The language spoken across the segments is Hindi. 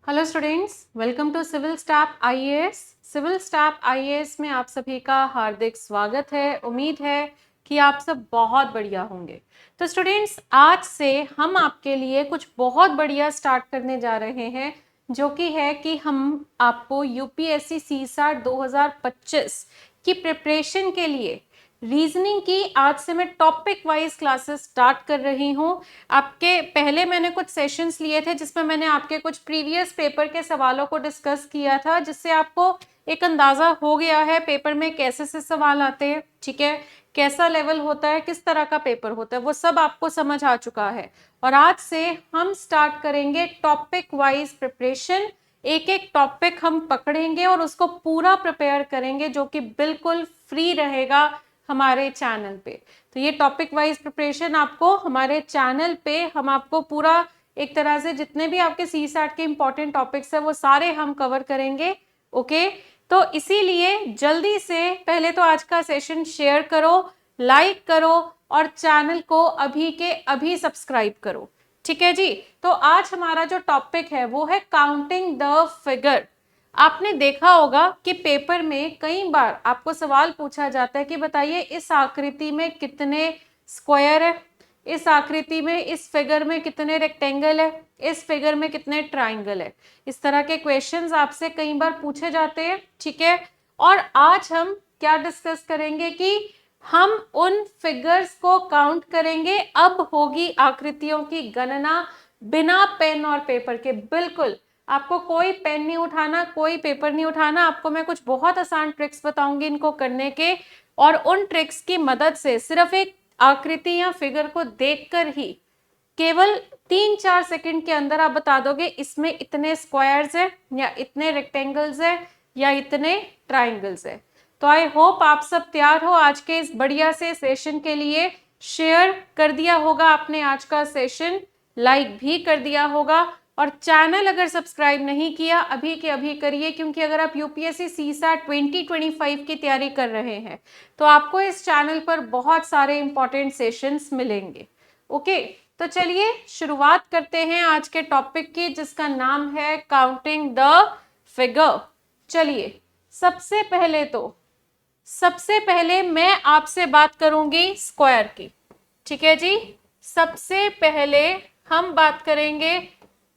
Hello students, welcome to civil staff IAS. Civil staff IAS में आप सभी का हार्दिक स्वागत है। उम्मीद है कि आप सब बहुत बढ़िया होंगे। तो स्टूडेंट्स, आज से हम आपके लिए कुछ बहुत बढ़िया स्टार्ट करने जा रहे हैं, जो कि है कि हम आपको यूपीएससी सीसैट 2025 की प्रिपरेशन के लिए रीजनिंग की आज से मैं टॉपिक वाइज क्लासेस स्टार्ट कर रही हूँ। आपके पहले मैंने कुछ सेशंस लिए थे जिसमें मैंने आपके कुछ प्रीवियस पेपर के सवालों को डिस्कस किया था, जिससे आपको एक अंदाजा हो गया है पेपर में कैसे से सवाल आते हैं, ठीक है, कैसा लेवल होता है, किस तरह का पेपर होता है, वो सब आपको समझ आ चुका है। और आज से हम स्टार्ट करेंगे टॉपिक वाइज प्रिपरेशन। एक एक टॉपिक हम पकड़ेंगे और उसको पूरा प्रिपेयर करेंगे, जो कि बिल्कुल फ्री रहेगा हमारे चैनल पे। तो ये टॉपिक वाइज प्रिपरेशन आपको हमारे चैनल पे हम आपको पूरा एक तरह से जितने भी आपके सीसैट के इंपॉर्टेंट टॉपिक्स है वो सारे हम कवर करेंगे। ओके, तो इसीलिए जल्दी से पहले तो आज का सेशन शेयर करो, लाइक करो और चैनल को अभी के अभी सब्सक्राइब करो। ठीक है जी। तो आज हमारा जो टॉपिक है वो है काउंटिंग द फिगर। आपने देखा होगा कि पेपर में कई बार आपको सवाल पूछा जाता है कि बताइए इस आकृति में कितने स्क्वायर है, इस आकृति में, इस फिगर में कितने रेक्टेंगल है, इस फिगर में कितने ट्राइंगल है। इस तरह के क्वेश्चंस आपसे कई बार पूछे जाते हैं, ठीक है। और आज हम क्या डिस्कस करेंगे कि हम उन फिगर्स को काउंट करेंगे। अब होगी आकृतियों की गणना बिना पेन और पेपर के। बिल्कुल आपको कोई पेन नहीं उठाना, कोई पेपर नहीं उठाना। आपको मैं कुछ बहुत आसान ट्रिक्स बताऊंगी इनको करने के, और उन ट्रिक्स की मदद से सिर्फ एक आकृति या फिगर को देखकर ही केवल 3-4 सेकंड के अंदर आप बता दोगे इसमें इतने स्क्वायर्स है या इतने रेक्टेंगल्स है या इतने ट्राइंगल्स है। तो आई होप आप सब तैयार हो आज के इस बढ़िया से सेशन के लिए। शेयर कर दिया होगा आपने आज का सेशन, लाइक भी कर दिया होगा, और चैनल अगर सब्सक्राइब नहीं किया अभी के अभी करिए, क्योंकि अगर आप यूपीएससी सीसैट 2025 की तैयारी कर रहे हैं तो आपको इस चैनल पर बहुत सारे इंपॉर्टेंट सेशंस मिलेंगे। ओके, तो चलिए शुरुआत करते हैं आज के टॉपिक की, जिसका नाम है काउंटिंग द फिगर। चलिए, सबसे पहले मैं आपसे बात करूंगी स्क्वायर की। ठीक है जी। सबसे पहले हम बात करेंगे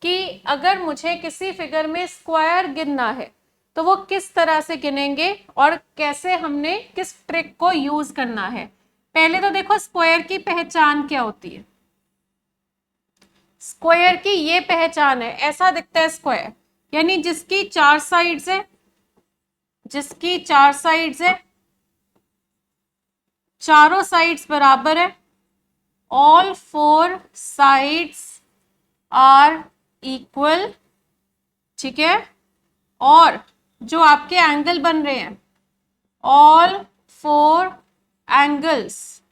कि अगर मुझे किसी फिगर में स्क्वायर गिनना है तो वो किस तरह से गिनेंगे और कैसे हमने किस ट्रिक को यूज करना है। पहले तो देखो स्क्वायर की पहचान क्या होती है। स्क्वायर की ये पहचान है, ऐसा दिखता है स्क्वायर, यानी जिसकी चार साइड्स है, जिसकी चार साइड्स है, चारों साइड्स बराबर है, all four sides are equal, ठीक है। और जो आपके एंगल बन रहे हैं, all four angles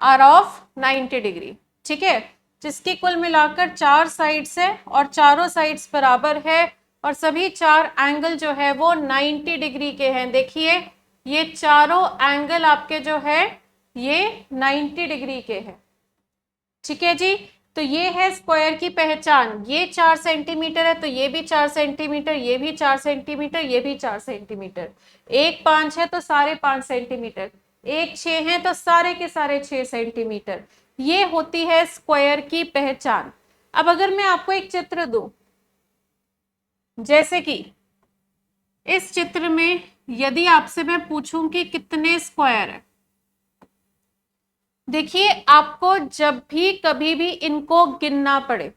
are of 90 degree, ठीक है। जिसकी कुल मिलाकर चार साइड्स है और चारों साइड्स बराबर है और सभी चार एंगल जो है वो 90 डिग्री के हैं। देखिए ये चारों एंगल आपके जो है ये 90 डिग्री के हैं, ठीक है जी। तो ये है स्क्वायर की पहचान। ये 4 सेंटीमीटर है तो ये भी 4 सेंटीमीटर, ये भी 4 सेंटीमीटर, ये भी 4 सेंटीमीटर। एक 5 है तो सारे 5 सेंटीमीटर, एक 6 है तो सारे के सारे 6 सेंटीमीटर। ये होती है स्क्वायर की पहचान। अब अगर मैं आपको एक चित्र दूं, जैसे कि इस चित्र में यदि आपसे मैं पूछूं कि कितने स्क्वायर है, देखिए आपको जब भी कभी भी इनको गिनना पड़े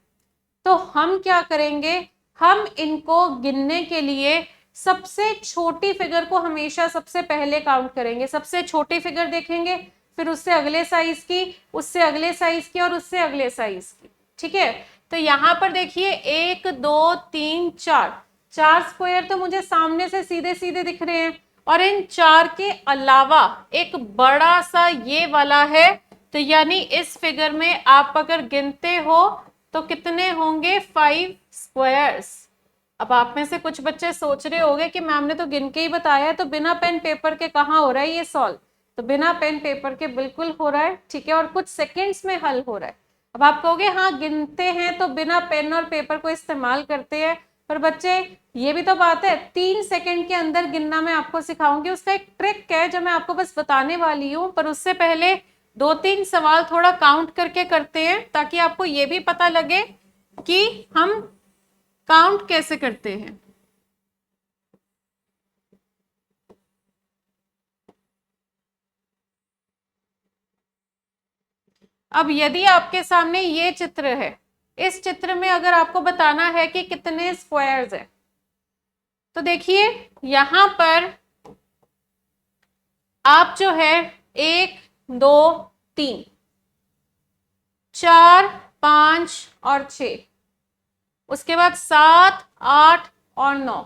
तो हम क्या करेंगे, हम इनको गिनने के लिए सबसे छोटी फिगर को हमेशा सबसे पहले काउंट करेंगे। सबसे छोटी फिगर देखेंगे, फिर उससे अगले साइज की, उससे अगले साइज की और उससे अगले साइज की, ठीक है। तो यहां पर देखिए 1 2 3 4, 4 स्क्वायर तो मुझे सामने से सीधे सीधे दिख रहे हैं, और इन 4 के अलावा एक बड़ा सा ये वाला है। तो यानी इस फिगर में आप अगर गिनते हो तो कितने होंगे, 5 स्क्वायर्स। अब आप में से कुछ बच्चे सोच रहे होंगे कि मैम ने तो गिन के ही बताया है, तो बिना पेन पेपर के कहाँ हो रहा है ये सॉल्व। तो बिना पेन पेपर के बिल्कुल हो रहा है, ठीक है, और कुछ सेकंड्स में हल हो रहा है। अब आप कहोगे हाँ गिनते हैं तो बिना पेन और पेपर को इस्तेमाल करते हैं, पर बच्चे ये भी तो बात है 3 सेकंड के अंदर गिनना मैं आपको सिखाऊंगी। उसका एक ट्रिक है जो मैं आपको बस बताने वाली हूँ, पर उससे पहले 2-3 सवाल थोड़ा काउंट करके करते हैं ताकि आपको ये भी पता लगे कि हम काउंट कैसे करते हैं। अब यदि आपके सामने ये चित्र है, इस चित्र में अगर आपको बताना है कि कितने स्क्वायर्स है, तो देखिए यहां पर आप जो है 1 2 3 4 5 और 6, उसके बाद 7 8 और 9,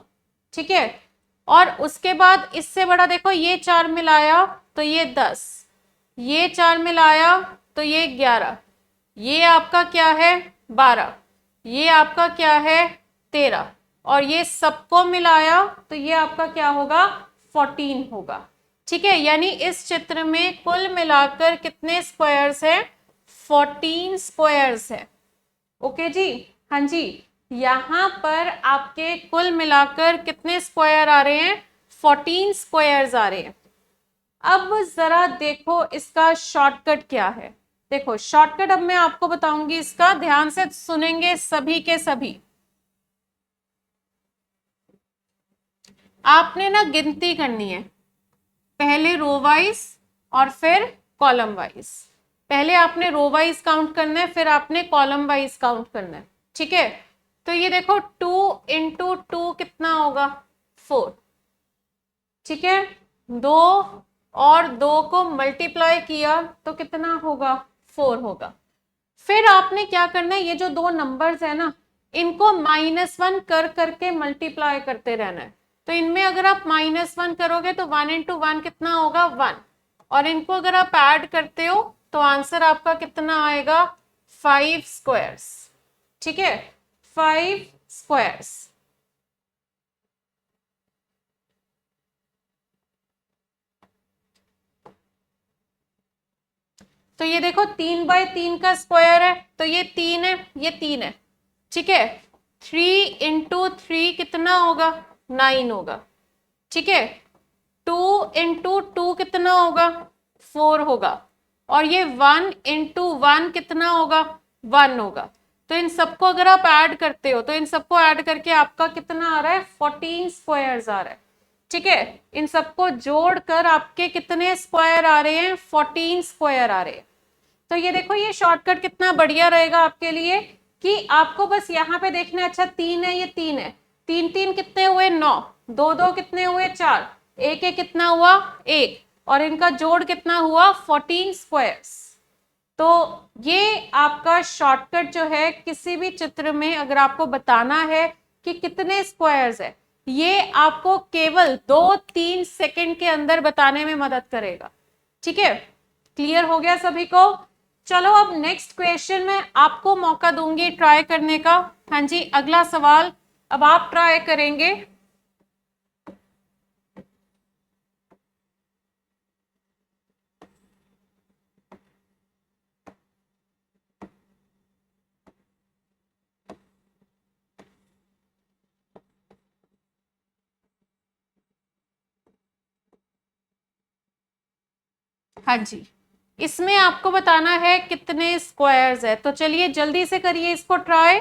ठीक है, और उसके बाद इससे बड़ा देखो ये 4 मिलाया तो ये 10, ये 4 मिलाया तो ये 11, ये आपका क्या है 12, ये आपका क्या है 13, और ये सबको मिलाया तो ये आपका क्या होगा 14 होगा, ठीक है। यानी इस चित्र में कुल मिलाकर कितने स्क्वायर्स हैं 14 स्क्वायर्स है। ओके जी, हाँ जी, यहां पर आपके कुल मिलाकर कितने स्क्वायर आ रहे हैं 14 स्क्वायर्स आ रहे हैं। अब जरा देखो इसका शॉर्टकट क्या है। देखो शॉर्टकट अब मैं आपको बताऊंगी इसका, ध्यान से सुनेंगे सभी के सभी। आपने ना गिनती करनी है, पहले रो वाइज और फिर कॉलम वाइज। पहले आपने रो वाइज काउंट करना है, फिर आपने कॉलम वाइज काउंट करना है, ठीक है। तो ये देखो 2 इंटू 2 कितना होगा 4, ठीक है, 2 और 2 को मल्टीप्लाई किया तो कितना होगा 4 होगा। फिर आपने क्या करना है, ये जो दो नंबर्स है ना इनको -1 कर करके मल्टीप्लाई करते रहना है। तो इनमें अगर आप -1 करोगे तो 1 इंटू 1 कितना होगा 1, और इनको अगर आप ऐड करते हो तो आंसर आपका कितना आएगा 5 स्क्वायर्स, ठीक है, 5 स्क्वायर्स। तो ये देखो 3/3 का स्क्वायर है तो ये 3 है, ये 3 है, ठीक है। 3 इंटू 3 कितना होगा 9 होगा, ठीक है। 2 इंटू 2 कितना होगा 4 होगा, और ये 1 इंटू 1 कितना होगा 1 होगा। तो इन सबको अगर आप ऐड करते हो तो इन सबको ऐड करके आपका कितना आ रहा है 14 स्क्वायर्स आ रहा है, ठीक है। इन सबको जोड़कर आपके कितने स्क्वायर आ रहे हैं 14 स्क्वायर आ रहे हैं। तो ये देखो ये शॉर्टकट कितना बढ़िया रहेगा आपके लिए कि आपको बस यहाँ पे देखना है, अच्छा 3 है, ये 3 है, 3 3 कितने हुए 9, 2 2 कितने हुए 4, 1 1 कितना हुआ 1, और इनका जोड़ कितना हुआ 14 स्क्वायर्स। तो ये आपका शॉर्टकट जो है किसी भी चित्र में अगर आपको बताना है कि कितने स्क्वायर्स है, ये आपको केवल 2-3 सेकंड के अंदर बताने में मदद करेगा, ठीक है। क्लियर हो गया सभी को? चलो अब नेक्स्ट क्वेश्चन में आपको मौका दूंगी ट्राई करने का। हाँ जी, अगला सवाल अब आप ट्राई करेंगे। हाँ जी, इसमें आपको बताना है कितने स्क्वायर्स है। तो चलिए जल्दी से करिए इसको ट्राई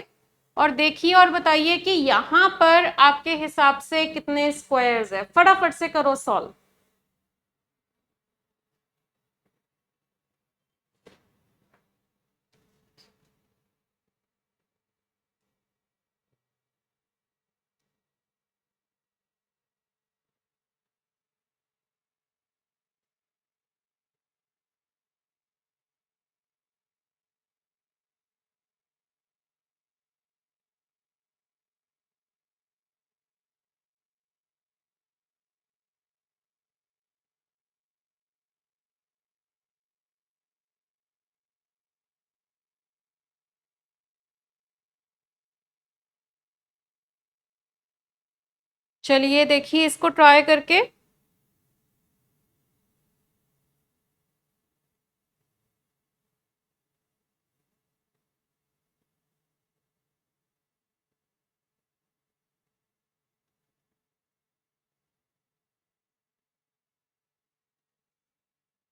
और देखिए और बताइए कि यहां पर आपके हिसाब से कितने स्क्वायर्स है। फटाफट से करो सॉल्व। चलिए देखिए इसको ट्राई करके।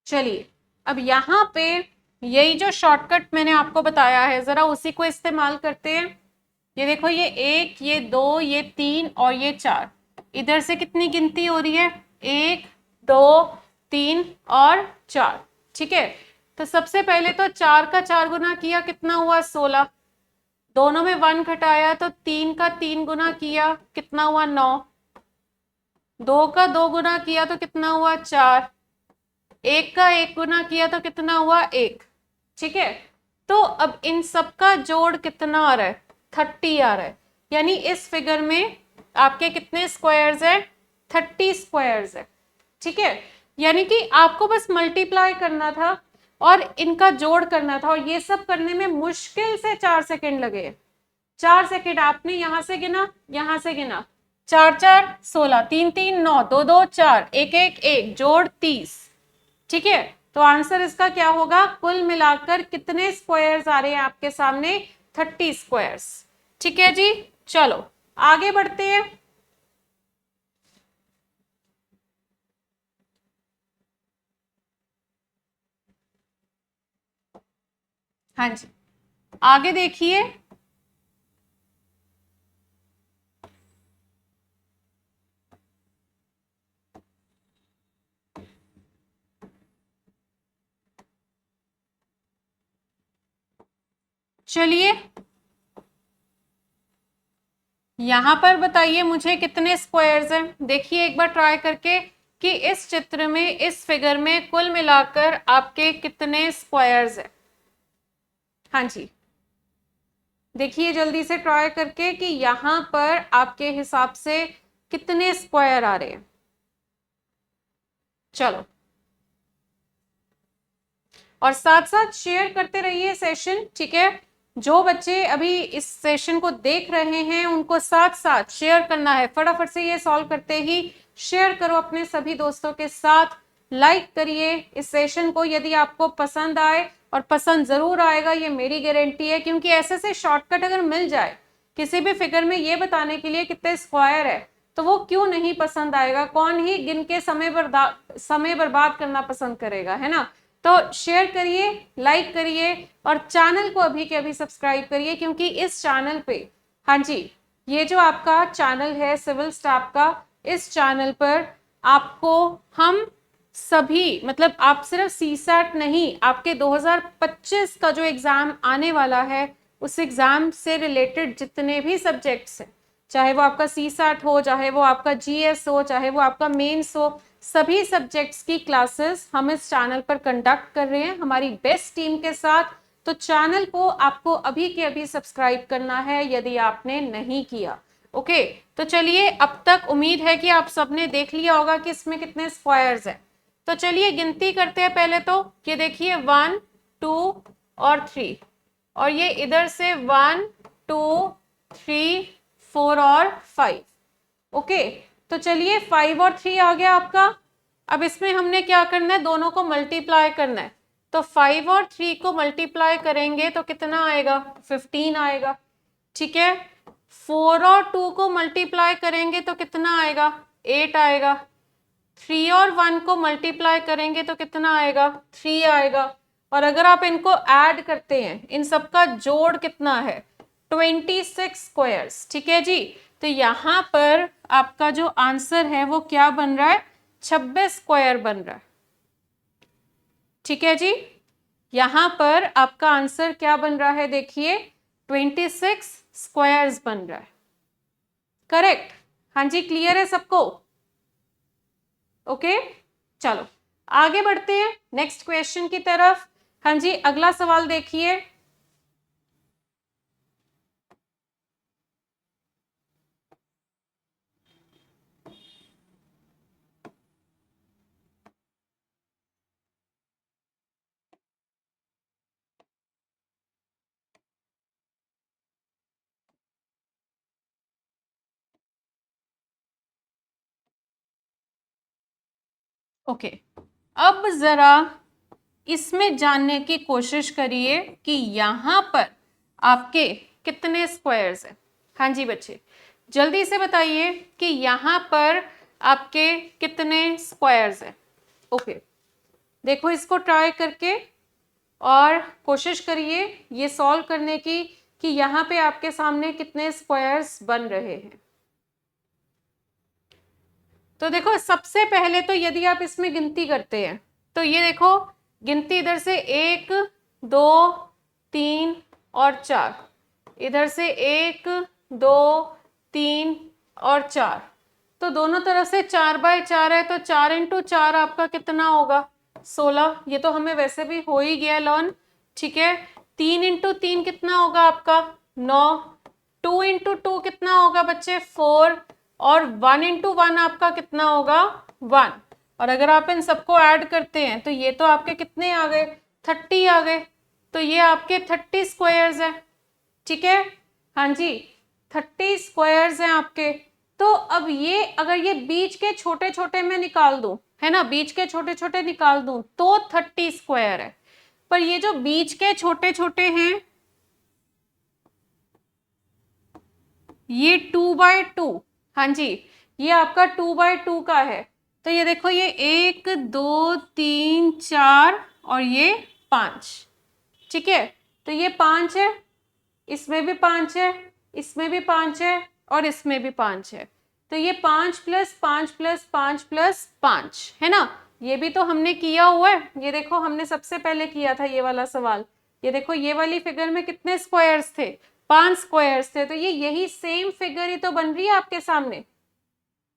चलिए अब यहाँ पे यही जो शॉर्टकट मैंने आपको बताया है जरा उसी को इस्तेमाल करते हैं। ये देखो, ये 1, ये 2, ये 3 और ये 4। इधर से कितनी गिनती हो रही है? 1, 2, 3 और 4। ठीक है, तो सबसे पहले तो 4 का 4 गुना किया, कितना हुआ? 16। दोनों में 1 घटाया तो 3 का 3 गुना किया, कितना हुआ? 9। 2 का 2 गुना किया तो कितना हुआ? 4। 1 का 1 गुना किया तो कितना हुआ? 1। ठीक है, तो अब इन सब का जोड़ कितना आ रहा है? 30 आ रहा है। यानी इस फिगर में आपके कितने स्क्वायर्स है? 30 स्क्वायर्स है। ठीक है, यानी कि आपको बस मल्टीप्लाई करना था और इनका जोड़ करना था, और ये सब करने में मुश्किल से 4 सेकेंड लगे। 4 सेकेंड आपने यहां से गिना, यहां से गिना, 4 4 16, 3 3 9, 2 2 4, 1 1 1, जोड़ 30। ठीक है, तो आंसर इसका क्या होगा? कुल मिलाकर कितने स्क्वायर्स आ रहे हैं आपके सामने? 30 स्क्वायर्स। ठीक है जी, चलो आगे बढ़ते हैं। हाँ जी, आगे देखिए। चलिए यहां पर बताइए मुझे कितने स्क्वायर्स हैं। देखिए एक बार ट्राई करके कि इस चित्र में, इस फिगर में कुल मिलाकर आपके कितने स्क्वायर्स हैं। हाँ जी, देखिए जल्दी से ट्राई करके कि यहां पर आपके हिसाब से कितने स्क्वायर आ रहे हैं। चलो, और साथ साथ शेयर करते रहिए सेशन। ठीक है, जो बच्चे अभी इस सेशन को देख रहे हैं उनको साथ साथ शेयर करना है। फटाफट से ये सॉल्व करते ही शेयर करो अपने सभी दोस्तों के साथ। लाइक करिए इस सेशन को यदि आपको पसंद आए, और पसंद जरूर आएगा, ये मेरी गारंटी है, क्योंकि ऐसे से शॉर्टकट अगर मिल जाए किसी भी फिगर में ये बताने के लिए कितने स्क्वायर है, तो वो क्यों नहीं पसंद आएगा? कौन ही गिन के समय बर्बाद करना पसंद करेगा, है ना? तो शेयर करिए, लाइक करिए, और चैनल को अभी के अभी सब्सक्राइब करिए, क्योंकि इस चैनल पे, हाँ जी, ये जो आपका चैनल है सिविल स्टाफ का, इस चैनल पर आपको हम सभी, मतलब आप सिर्फ सीसैट नहीं, आपके 2025 का जो एग्जाम आने वाला है उस एग्जाम से रिलेटेड जितने भी सब्जेक्ट्स हैं, चाहे वो आपका सीसैट हो, चाहे वो आपका जीएस हो, चाहे वो आपका मेंस हो, सभी सब्जेक्ट्स की क्लासेस हम इस चैनल पर कंडक्ट कर रहे हैं हमारी बेस्ट टीम के साथ। तो चैनल को आपको अभी के अभी सब्सक्राइब करना है यदि आपने नहीं किया। ओके, तो चलिए, अब तक उम्मीद है कि आप सबने देख लिया होगा कि इसमें कितने स्क्वायर्स हैं। तो चलिए गिनती करते हैं पहले तो। ये देखिए 1 2 और 3, और ये इधर से 1 2 3 4 और 5। ओके, तो चलिए 5 और 3 आ गया आपका। अब इसमें हमने क्या करना है? दोनों को मल्टीप्लाई करना है। तो 5 और 3 को मल्टीप्लाई करेंगे तो कितना आएगा? 15 आएगा। ठीक है, 4 और 2 को मल्टीप्लाई करेंगे तो कितना आएगा? 8 आएगा। 3 और 1 को मल्टीप्लाई करेंगे तो कितना आएगा? 3 आएगा। और अगर आप इनको ऐड करते हैं, इन सबका जोड़ कितना है? 26 स्क्वायर्स। ठीक है जी, तो यहां पर आपका जो आंसर है वो क्या बन रहा है? 26 स्क्वायर बन रहा है। ठीक है जी, यहां पर आपका आंसर क्या बन रहा है? देखिए 26 स्क्वायर्स बन रहा है। करेक्ट? हाँ जी, क्लियर है सबको? ओके, चलो आगे बढ़ते हैं नेक्स्ट क्वेश्चन की तरफ। हाँ जी, अगला सवाल देखिए। ओके, अब जरा इसमें जानने की कोशिश करिए कि यहां पर आपके कितने स्क्वायर्स हैं। हाँ जी बच्चे, जल्दी से बताइए कि यहां पर आपके कितने स्क्वायर्स हैं। ओके, देखो इसको ट्राई करके और कोशिश करिए ये सॉल्व करने की कि यहाँ पे आपके सामने कितने स्क्वायर्स बन रहे हैं। तो देखो सबसे पहले तो यदि आप इसमें गिनती करते हैं तो ये देखो गिनती इधर से 1 2 3 और 4, इधर से 1 2 3 और 4, तो दोनों तरफ से 4/4 है, तो 4 × 4 आपका कितना होगा 16। ये तो हमें वैसे भी हो ही गया लर्न, ठीक है। 3 × 3 कितना होगा आपका 9, 2 × 2 कितना होगा बच्चे 4, और 1 × 1 आपका कितना होगा 1। और अगर आप इन सबको ऐड करते हैं तो ये तो आपके कितने आ गए 30 आ गए, तो ये आपके 30 स्क्वायर्स है, ठीक है। हाँ जी 30 स्क्वायर्स हैं आपके। तो अब ये अगर ये बीच के छोटे छोटे में निकाल दूं, है ना, बीच के छोटे छोटे निकाल दूं तो 30 स्क्वायर है, पर ये जो बीच के छोटे छोटे हैं ये 2/2, हाँ जी ये आपका 2/2 का है। तो ये देखो ये 1 2 3 4 और ये 5, ठीक है। तो ये 5 है, इसमें भी 5 है, इसमें भी 5 है और इसमें भी 5 है। तो ये 5 + 5 + 5 + 5 है ना, ये भी तो हमने किया हुआ है। ये देखो हमने सबसे पहले किया था ये वाला सवाल, ये देखो ये वाली फिगर में कितने स्क्वायर्स थे 5 स्क्वायर्स थे, तो ये यही सेम फिगर ही तो बन रही है आपके सामने।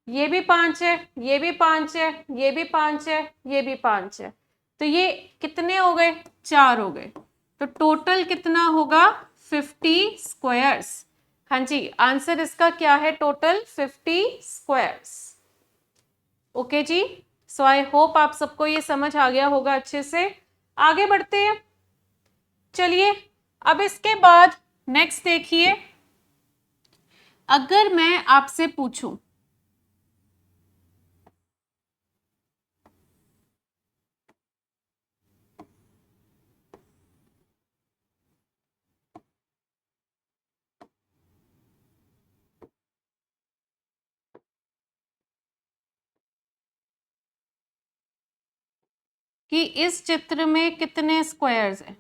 ये भी 5 है, ये भी 5 है, ये भी 5 है, ये भी 5 है, तो ये कितने हो गए 4 हो गए। तो टोटल कितना होगा 50 स्क्वायर्स। हाँ जी आंसर इसका क्या है टोटल 50 स्क्वायर्स। ओके जी, सो आई होप आप सबको ये समझ आ गया होगा अच्छे से। आगे बढ़ते हैं, चलिए अब इसके बाद नेक्स्ट देखिए, अगर मैं आपसे पूछूं कि इस चित्र में कितने स्क्वायर्स हैं।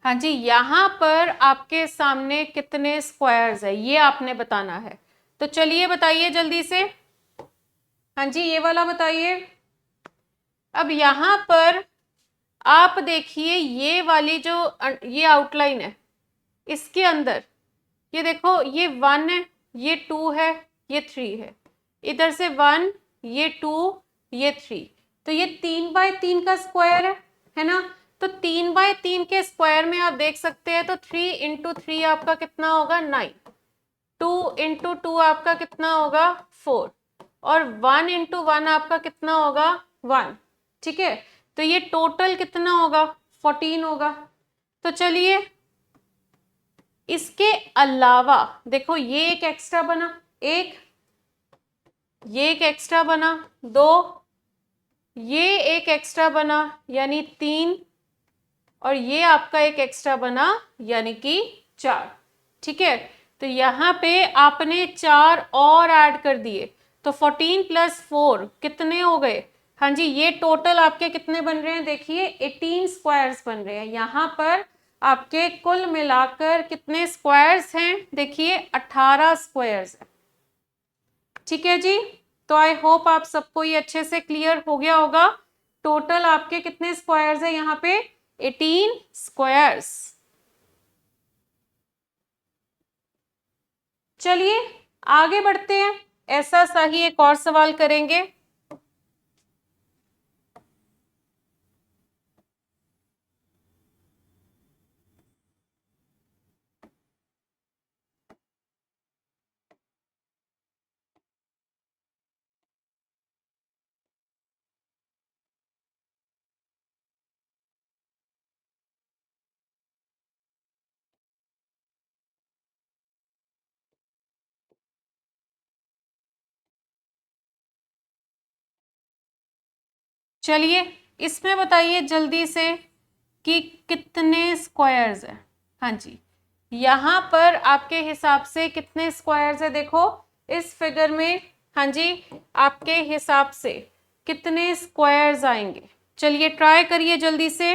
हाँ जी यहाँ पर आपके सामने कितने स्क्वायर्स है ये आपने बताना है। तो चलिए बताइए जल्दी से, हाँ जी ये वाला बताइए। अब यहाँ पर आप देखिए ये वाली जो ये आउटलाइन है इसके अंदर ये देखो ये 1 है, ये 2 है, ये 3 है, इधर से 1 ये 2 ये 3, तो ये 3/3 का स्क्वायर है ना। तो 3/3 के स्क्वायर में आप देख सकते हैं, तो 3 × 3 आपका कितना होगा 9, 2 × 2 आपका कितना होगा 4, और 1 × 1 आपका कितना होगा 1, ठीक है। तो ये टोटल कितना होगा 14 होगा। तो चलिए इसके अलावा देखो ये एक एक्स्ट्रा बना, एक ये एक एक्स्ट्रा बना 2, ये एक एक्स्ट्रा बना यानी 3, और ये आपका एक एक्स्ट्रा बना यानी कि 4, ठीक है। तो यहाँ पे आपने 4 और ऐड कर दिए, तो 14 + 4 कितने हो गए, हाँ जी ये टोटल आपके कितने बन रहे हैं देखिए 18 स्क्वायर्स बन रहे हैं। यहाँ पर आपके कुल मिलाकर कितने स्क्वायर्स हैं देखिए 18 स्क्वायर्स है, ठीक है जी। तो आई होप आप सबको ये अच्छे से क्लियर हो गया होगा। टोटल आपके कितने स्क्वायर्स है यहाँ पे 18 स्क्वायर्स। चलिए आगे बढ़ते हैं, ऐसा सा ही एक और सवाल करेंगे। चलिए इसमें बताइए जल्दी से कि कितने स्क्वायर्स है। हाँ जी यहाँ पर आपके हिसाब से कितने स्क्वायर्स है, देखो इस फिगर में, हाँ जी आपके हिसाब से कितने स्क्वायर्स आएंगे? चलिए ट्राई करिए जल्दी से।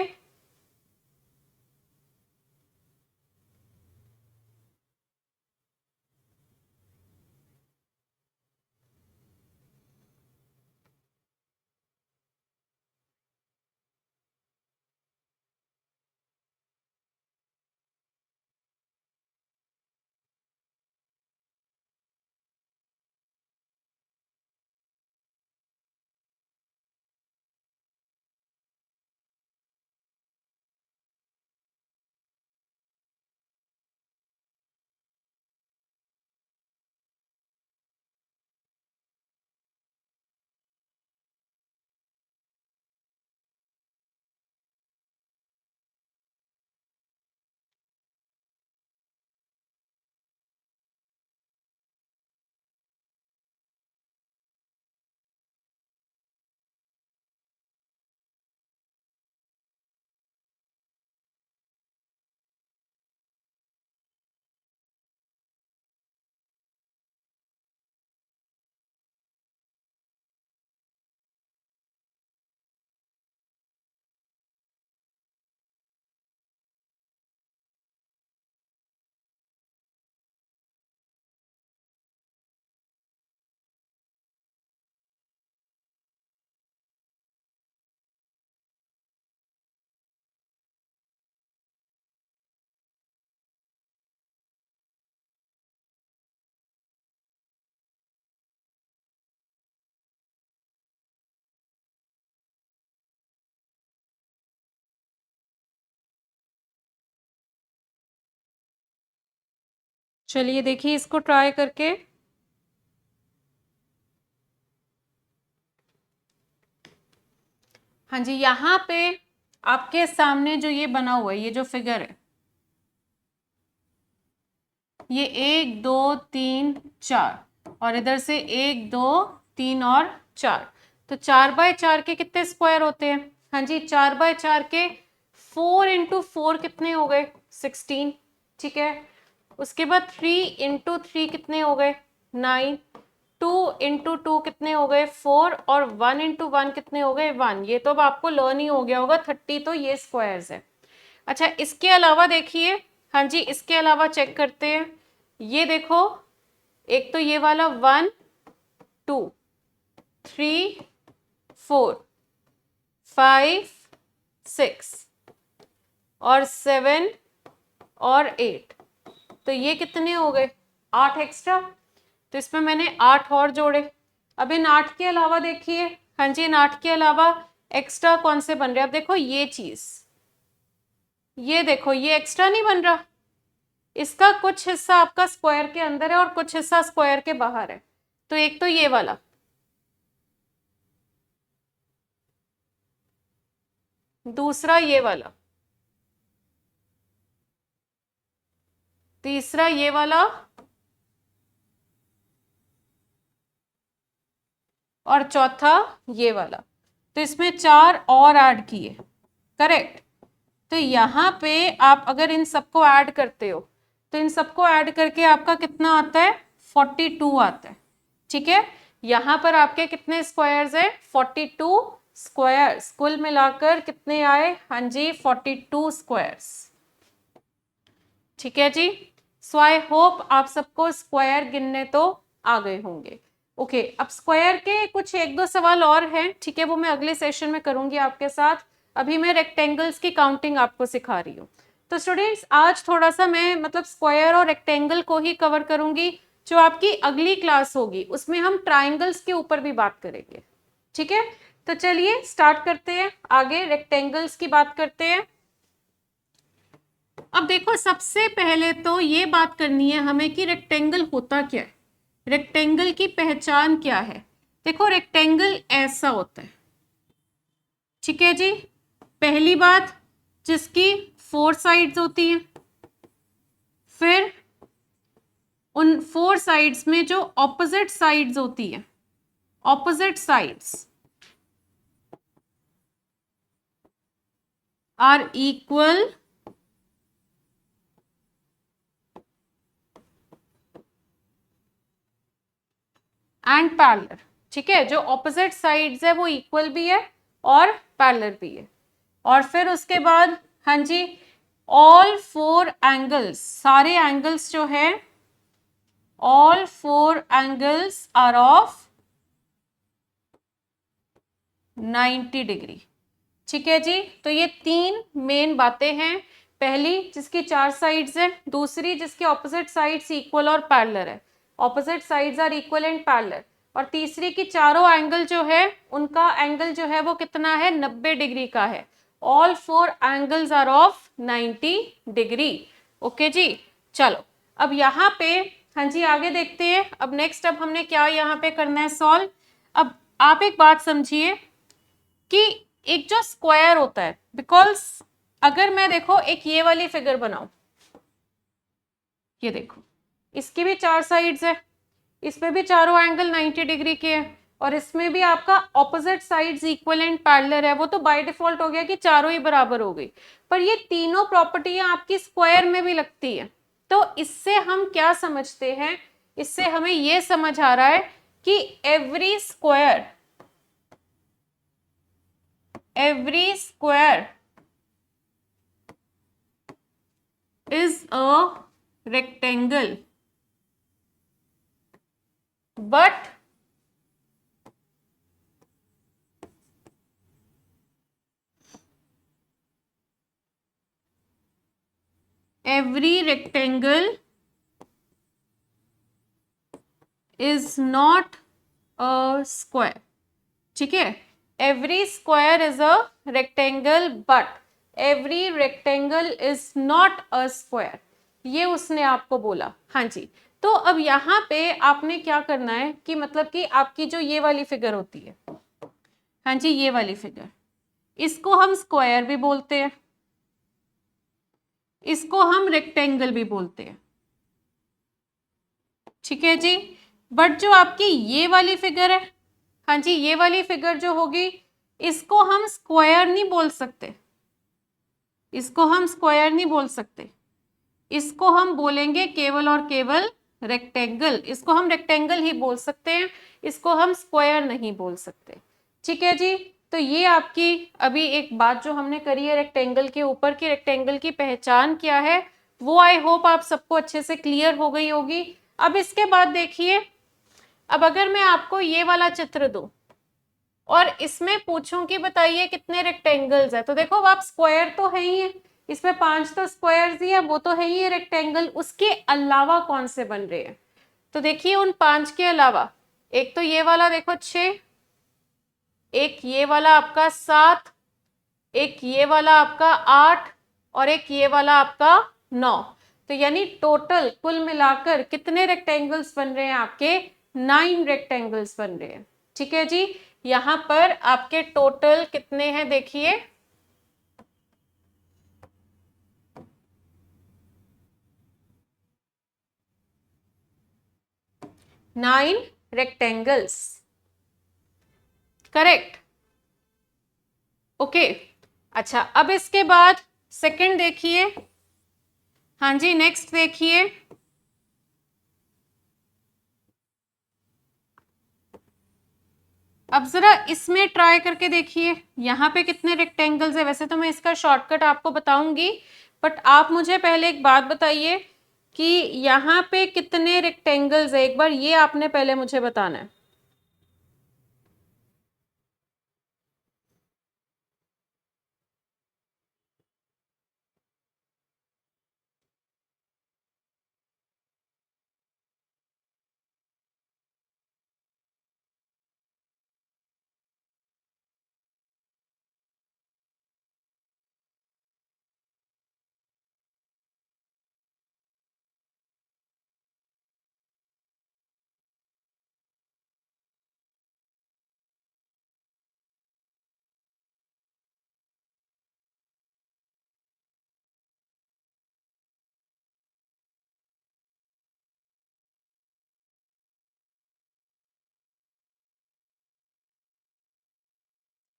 चलिए देखिए इसको ट्राई करके। हाँ जी, यहाँ पे आपके सामने जो ये बना हुआ है, ये जो फिगर है, ये 1 2 3 4 और इधर से 1 2 3 और 4, तो 4x4 के कितने स्क्वायर होते हैं? हाँ जी, 4x4 के 4 इंटू 4 कितने हो गए? 16। ठीक है, उसके बाद 3 इंटू 3 कितने हो गए? 9। 2 इंटू 2 कितने हो गए? 4 और 1 इंटू 1 कितने हो गए? 1। ये तो अब आपको लर्न ही हो गया होगा, 30 तो ये स्क्वायर्स है। अच्छा, इसके अलावा देखिए, हाँ जी इसके अलावा चेक करते हैं। ये देखो, एक तो ये वाला 1 2 3 4 5 6 और 7 और 8, तो ये कितने हो गए? 8 एक्स्ट्रा। तो इसमें मैंने 8 और जोड़े। अब इन 8 के अलावा देखिए, हाँ जी इन 8 के अलावा एक्स्ट्रा कौन से बन रहे हैं? अब देखो ये चीज, ये देखो ये एक्स्ट्रा नहीं बन रहा, इसका कुछ हिस्सा आपका स्क्वायर के अंदर है और कुछ हिस्सा स्क्वायर के बाहर है। तो एक तो ये वाला, दूसरा ये वाला, तीसरा ये वाला और चौथा ये वाला। तो इसमें 4 और ऐड किए, करेक्ट। तो यहाँ पे आप अगर इन सबको ऐड करते हो तो इन सबको ऐड करके आपका कितना आता है? 42 आता है। ठीक है, यहाँ पर आपके कितने स्क्वायर्स है? 42 स्क्वायर्स। कुल मिलाकर कितने आए? हाँ जी 42 स्क्वायर्स। ठीक है जी, सो आई होप आप सबको स्क्वायर गिनने तो आ गए होंगे। ओके, अब स्क्वायर के कुछ एक दो सवाल और हैं, ठीक है, वो मैं अगले सेशन में करूंगी आपके साथ। अभी मैं रेक्टेंगल्स की काउंटिंग आपको सिखा रही हूँ। तो स्टूडेंट्स आज थोड़ा सा मैं मतलब स्क्वायर और रेक्टेंगल को ही कवर करूंगी। जो आपकी अगली क्लास होगी उसमें हम ट्राइंगल्स के ऊपर भी बात करेंगे। ठीक है, तो चलिए स्टार्ट करते हैं, आगे रेक्टेंगल्स की बात करते हैं। अब देखो, सबसे पहले तो ये बात करनी है हमें कि रेक्टेंगल होता क्या है, रेक्टेंगल की पहचान क्या है। देखो रेक्टेंगल ऐसा होता है, ठीक है जी। पहली बात, जिसकी 4 साइड्स होती हैं, फिर उन 4 साइड्स में जो ऑपोजिट साइड्स होती है, opposite sides are equal and parallel. ठीक है, जो ऑपोजिट साइड्स है वो इक्वल भी है और पैरेलल भी है। और फिर उसके बाद हाँ जी, ऑल फोर एंगल्स, सारे एंगल्स जो है, all four angles are of 90 degree. ठीक है जी, तो ये तीन मेन बातें हैं। पहली जिसकी चार साइड्स है, दूसरी जिसके ऑपोजिट साइड्स इक्वल और पैरेलल है, opposite sides are equal and parallel, और तीसरी की चारों एंगल जो है उनका एंगल जो है वो कितना है, 90 डिग्री का है। All four angles are of 90 degree. Okay जी, चलो अब यहाँ पे हाँ जी आगे देखते हैं। अब नेक्स्ट अब हमने क्या यहाँ पे करना है, सॉल्व। अब आप एक बात समझिए कि एक जो स्क्वायर होता है, बिकॉज अगर मैं देखो एक ये वाली फिगर बनाऊं, ये देखो इसकी भी चार साइड्स है, इसमें भी चारों एंगल 90 डिग्री के हैं, और इसमें भी आपका opposite sides equal and parallel है। वो तो बाय डिफॉल्ट हो गया कि चारों ही बराबर हो गई, पर ये तीनों प्रॉपर्टियां आपकी स्क्वायर में भी लगती है। तो इससे हम क्या समझते हैं, इससे हमें ये समझ आ रहा है कि every square is a rectangle, but every rectangle is not a square। ठीक है, every square is a rectangle but every rectangle is not a square, ये उसने आपको बोला। हाँ जी, तो अब यहाँ पे आपने क्या करना है कि मतलब कि आपकी जो ये वाली फिगर होती है, हाँ जी ये वाली फिगर, इसको हम स्क्वायर भी बोलते हैं, इसको हम रेक्टेंगल भी बोलते हैं। ठीक है जी, बट जो आपकी ये वाली फिगर है, हाँ जी ये वाली फिगर जो होगी, इसको हम स्क्वायर नहीं बोल सकते, इसको हम स्क्वायर नहीं बोल सकते, इसको हम बोलेंगे केवल और केवल रेक्टेंगल। इसको हम रेक्टेंगल ही बोल सकते हैं, इसको हम स्क्वायर नहीं बोल सकते। ठीक है जी, तो ये आपकी अभी एक बात जो हमने करी है रेक्टेंगल के ऊपर की, रेक्टेंगल की पहचान क्या है, वो आई होप आप सबको अच्छे से क्लियर हो गई होगी। अब इसके बाद देखिए, अब अगर मैं आपको ये वाला चित्र दूं और इसमें पूछूं कि बताइए कितने रेक्टेंगल्स है, तो देखो आप स्क्वायर तो है ही है, इसमें 5 तो स्क्वायर्स ही है, वो तो है ही है रेक्टेंगल, उसके अलावा कौन से बन रहे हैं। तो देखिए उन 5 के अलावा एक तो ये वाला देखो 6, एक ये वाला आपका 7, एक ये वाला आपका 8, और एक ये वाला आपका 9। तो यानी टोटल कुल मिलाकर कितने रेक्टेंगल्स बन रहे हैं आपके, 9 रेक्टेंगल्स बन रहे हैं। ठीक है जी, यहां पर आपके टोटल कितने हैं देखिए, 9 रेक्टेंगल्स, करेक्ट। ओके, अच्छा अब इसके बाद सेकंड देखिए, हाँ जी नेक्स्ट देखिए, अब जरा इसमें ट्राई करके देखिए यहाँ पे कितने रेक्टेंगल्स है। वैसे तो मैं इसका शॉर्टकट आपको बताऊंगी, बट आप मुझे पहले एक बात बताइए कि यहाँ पे कितने रेक्टेंगल्स है, एक बार ये आपने पहले मुझे बताना है।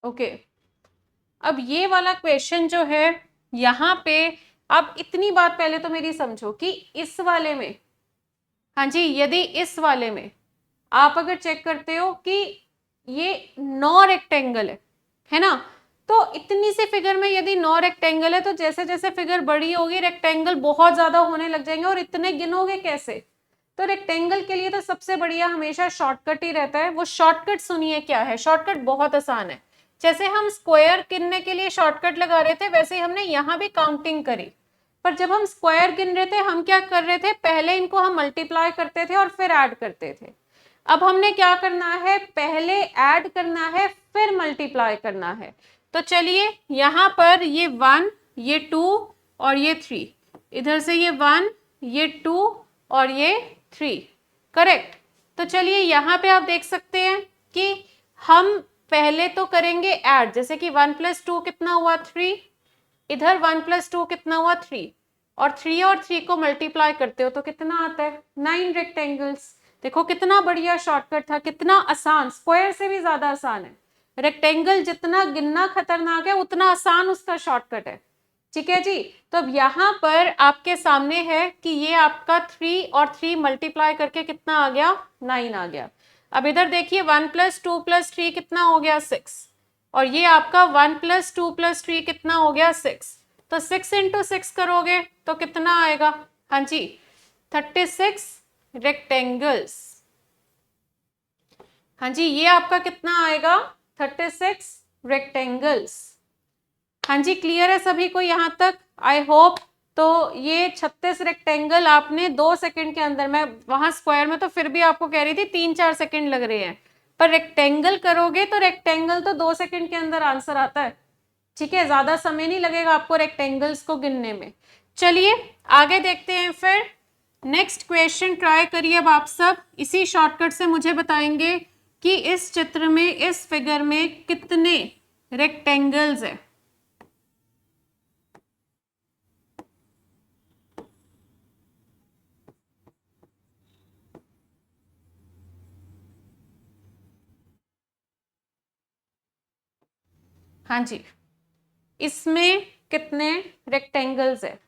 ओके, अब ये वाला क्वेश्चन जो है यहाँ पे, आप इतनी बात पहले तो मेरी समझो कि इस वाले में, हाँ जी यदि इस वाले में आप अगर चेक करते हो कि ये 9 रेक्टेंगल है ना, तो इतनी सी फिगर में यदि 9 रेक्टेंगल है तो जैसे जैसे फिगर बड़ी होगी रेक्टेंगल बहुत ज्यादा होने लग जाएंगे, और इतने गिनोगे कैसे? तो रेक्टेंगल के लिए तो सबसे बढ़िया हमेशा शॉर्टकट ही रहता है। वो शॉर्टकट सुनिए क्या है, शॉर्टकट बहुत आसान है। जैसे हम स्क्वायर गिनने के लिए शॉर्टकट लगा रहे थे, वैसे ही हमने यहाँ भी काउंटिंग करी। पर जब हम स्क्वायर गिन रहे थे, हम क्या कर रहे थे, पहले इनको हम मल्टीप्लाई करते थे और फिर ऐड करते थे। अब हमने क्या करना है, पहले ऐड करना है फिर मल्टीप्लाई करना है। तो चलिए यहां पर ये 1, ये 2 और ये 3, इधर से ये 1, ये 2 और ये 3, करेक्ट। तो चलिए यहां पे आप देख सकते हैं कि हम पहले तो करेंगे ऐड, जैसे कि 1 + 2 कितना हुआ 3, इधर 1 + 2 कितना हुआ 3, और 3 को मल्टीप्लाई करते हो तो कितना आता है 9 रेक्टेंगल्स। देखो कितना बढ़िया शॉर्टकट था, कितना आसान, स्क्वायर से भी ज्यादा आसान है। रेक्टेंगल जितना गिनना खतरनाक है उतना आसान उसका शॉर्टकट है। ठीक है जी। तो अब यहाँ पर आपके सामने है कि ये आपका 3 और 3 मल्टीप्लाई करके कितना आ गया 9 आ गया। अब इधर देखिए 1 + 2 + 3 कितना हो गया 6, और ये आपका 1 + 2 + 3 कितना हो गया 6। तो 6 × 6 करोगे तो कितना आएगा, हाँ जी 36 रेक्टेंगल्स। हाँ जी ये आपका कितना आएगा 36 रेक्टेंगल्स। हाँ जी क्लियर है सभी को यहाँ तक, आई होप। तो ये 36 रेक्टेंगल आपने 2 सेकंड के अंदर, मैं वहां स्क्वायर में तो फिर भी आपको कह रही थी 3-4 सेकंड लग रहे हैं, पर रेक्टेंगल करोगे तो रेक्टेंगल तो 2 सेकंड के अंदर आंसर आता है। ठीक है, ज्यादा समय नहीं लगेगा आपको रेक्टेंगल्स को गिनने में। चलिए आगे देखते हैं फिर। नेक्स्ट क्वेश्चन ट्राई करिए अब आप सब, इसी शॉर्टकट से मुझे बताएंगे कि इस चित्र में, इस फिगर में कितने रेक्टेंगल्स है। हाँ जी, इसमें कितने रेक्टेंगल्स है।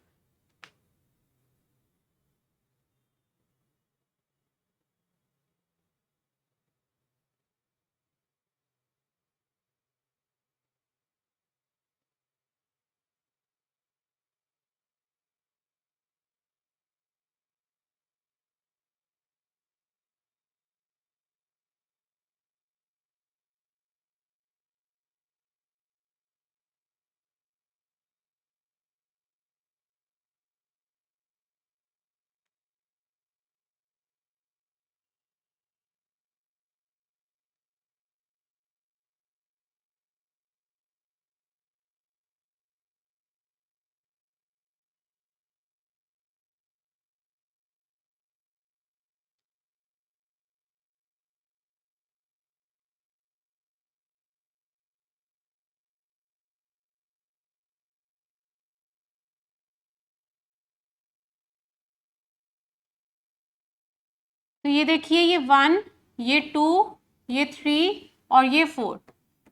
तो ये देखिए ये 1, ये 2, ये 3 और ये 4,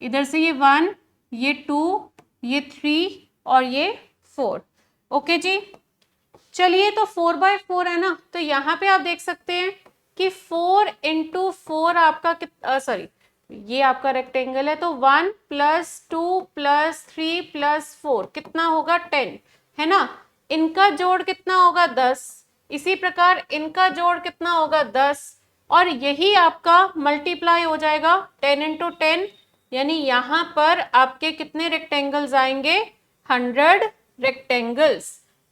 इधर से ये 1, ये 2, ये 3 और ये 4। ओके जी। चलिए तो 4/4 है ना, तो यहाँ पे आप देख सकते हैं कि 4 × 4 आपका सॉरी ये आपका रेक्टेंगल है, तो 1 + 2 + 3 + 4 कितना होगा 10, है ना। इनका जोड़ कितना होगा 10, इसी प्रकार इनका जोड़ कितना होगा 10, और यही आपका मल्टीप्लाई हो जाएगा 10 × 10, यानी यहाँ पर आपके कितने रेक्टेंगल्स आएंगे 100 रेक्टेंगल्स।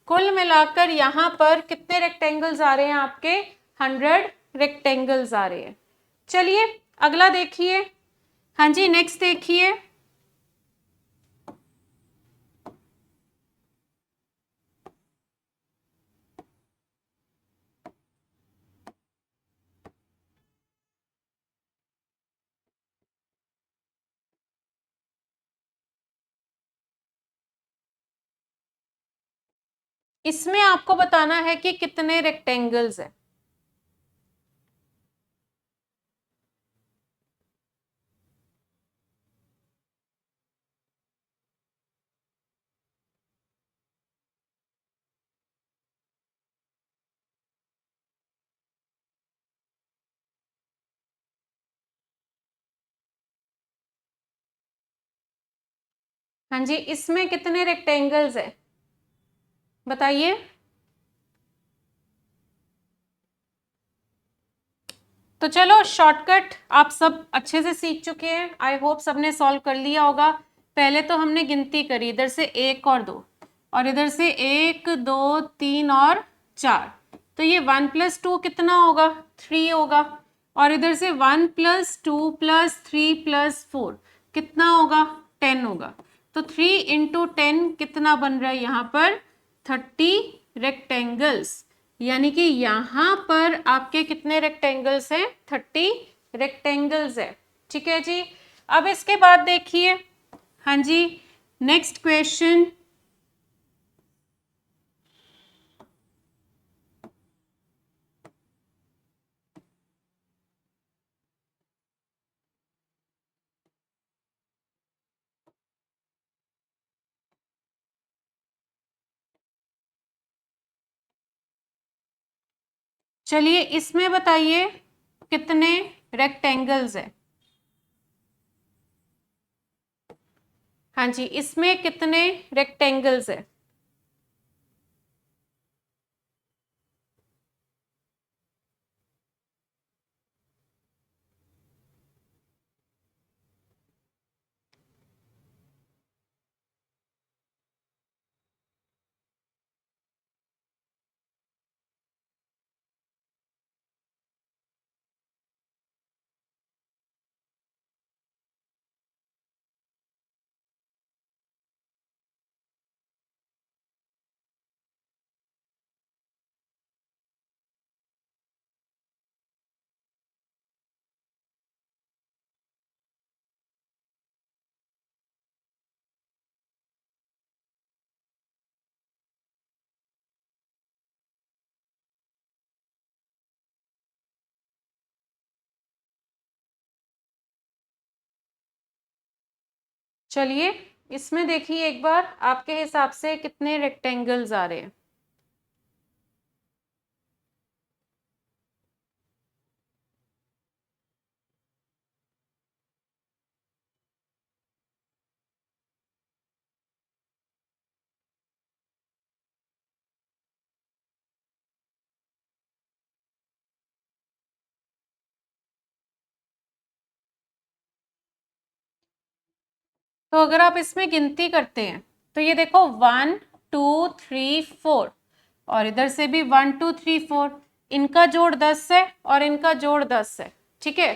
कुल मिलाकर यहाँ पर कितने रेक्टेंगल्स आ रहे हैं आपके 100 रेक्टेंगल्स आ रहे हैं। चलिए अगला देखिए। हाँ जी नेक्स्ट देखिए। इसमें आपको बताना है कि कितने रेक्टेंगल्स हैं। हाँ जी, इसमें कितने रेक्टेंगल्स है बताइए। तो चलो शॉर्टकट आप सब अच्छे से सीख चुके हैं, आई होप सबने सॉल्व कर लिया होगा। पहले तो हमने गिनती करी, इधर से 1 और 2 और इधर से 1 2 3 और 4, तो ये 1 + 2 कितना होगा, 3 होगा। और इधर से 1 + 2 + 3 + 4 कितना होगा, 10 होगा। तो 3 × 10 कितना बन रहा है यहाँ पर, 30 रेक्टेंगल्स। यानी कि यहाँ पर आपके कितने रेक्टेंगल्स हैं, 30 रेक्टेंगल्स है। ठीक है जी। अब इसके बाद देखिए, हाँ जी, नेक्स्ट क्वेश्चन। चलिए इसमें बताइए कितने रेक्टेंगल्स है। हाँ जी, इसमें कितने रेक्टेंगल्स है। चलिए इसमें देखिए एक बार आपके हिसाब से कितने रेक्टेंगल्स आ रहे हैं। तो अगर आप इसमें गिनती करते हैं तो ये देखो 1 2 3 4 और इधर से भी 1 2 3 4, इनका जोड़ 10 है और इनका जोड़ 10 है। ठीक है,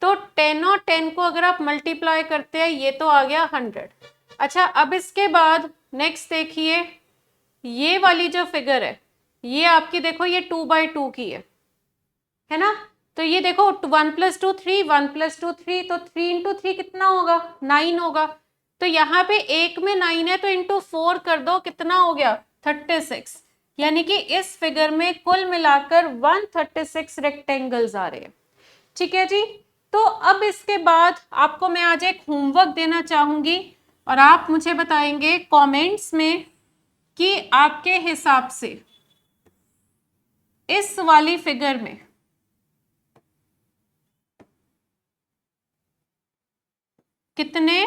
तो 10 और 10 को अगर आप मल्टीप्लाई करते हैं ये तो आ गया 100। अच्छा, अब इसके बाद नेक्स्ट देखिए, ये वाली जो फिगर है ये आपकी देखो ये 2/2 की है ना। तो ये देखो 1 + 2 3, 1 + 2 3, तो 3 × 3 कितना होगा, 9 होगा। तो यहाँ पे एक में 9 है तो इंटू 4 कर दो, कितना हो गया, 36। यानी कि इस फिगर में कुल मिलाकर 136 रेक्टेंगल्स आ रहे हैं। ठीक है जी। तो अब इसके बाद आपको मैं आज एक होमवर्क देना चाहूंगी और आप मुझे बताएंगे कमेंट्स में कि आपके हिसाब से इस वाली फिगर में कितने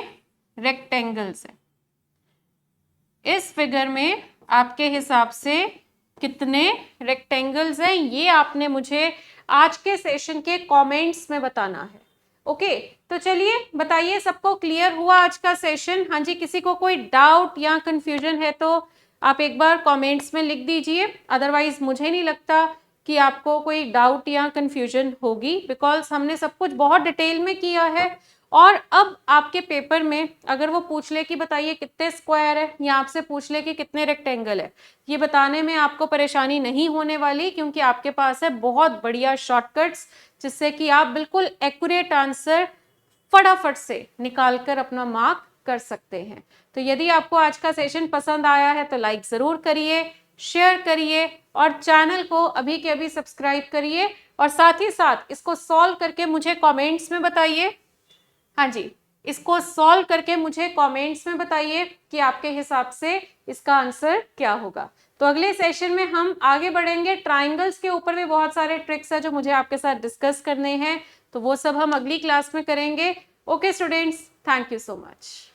रेक्टेंगल्स हैं। इस फिगर में आपके हिसाब से कितने रेक्टेंगल्स हैं, ये आपने मुझे आज के सेशन के कमेंट्स में बताना है। ओके, तो चलिए बताइए, सबको क्लियर हुआ आज का सेशन। हाँ जी, किसी को कोई डाउट या कंफ्यूजन है तो आप एक बार कमेंट्स में लिख दीजिए, अदरवाइज मुझे नहीं लगता कि आपको कोई डाउट या कंफ्यूजन होगी, बिकॉज हमने सब कुछ बहुत डिटेल में किया है। और अब आपके पेपर में अगर वो पूछ ले कि बताइए कितने स्क्वायर है या आपसे पूछ ले कि कितने रेक्टेंगल है, ये बताने में आपको परेशानी नहीं होने वाली, क्योंकि आपके पास है बहुत बढ़िया शॉर्टकट्स जिससे कि आप बिल्कुल एक्यूरेट आंसर फटाफट से निकाल कर अपना मार्क कर सकते हैं। तो यदि आपको आज का सेशन पसंद आया है तो लाइक जरूर करिए, शेयर करिए और चैनल को अभी के अभी सब्सक्राइब करिए और साथ ही साथ इसको सॉल्व करके मुझे कमेंट्स में बताइए। हाँ जी, इसको सॉल्व करके मुझे कमेंट्स में बताइए कि आपके हिसाब से इसका आंसर क्या होगा। तो अगले सेशन में हम आगे बढ़ेंगे, ट्राइंगल्स के ऊपर भी बहुत सारे ट्रिक्स है जो मुझे आपके साथ डिस्कस करने हैं, तो वो सब हम अगली क्लास में करेंगे। Okay students, thank you so much.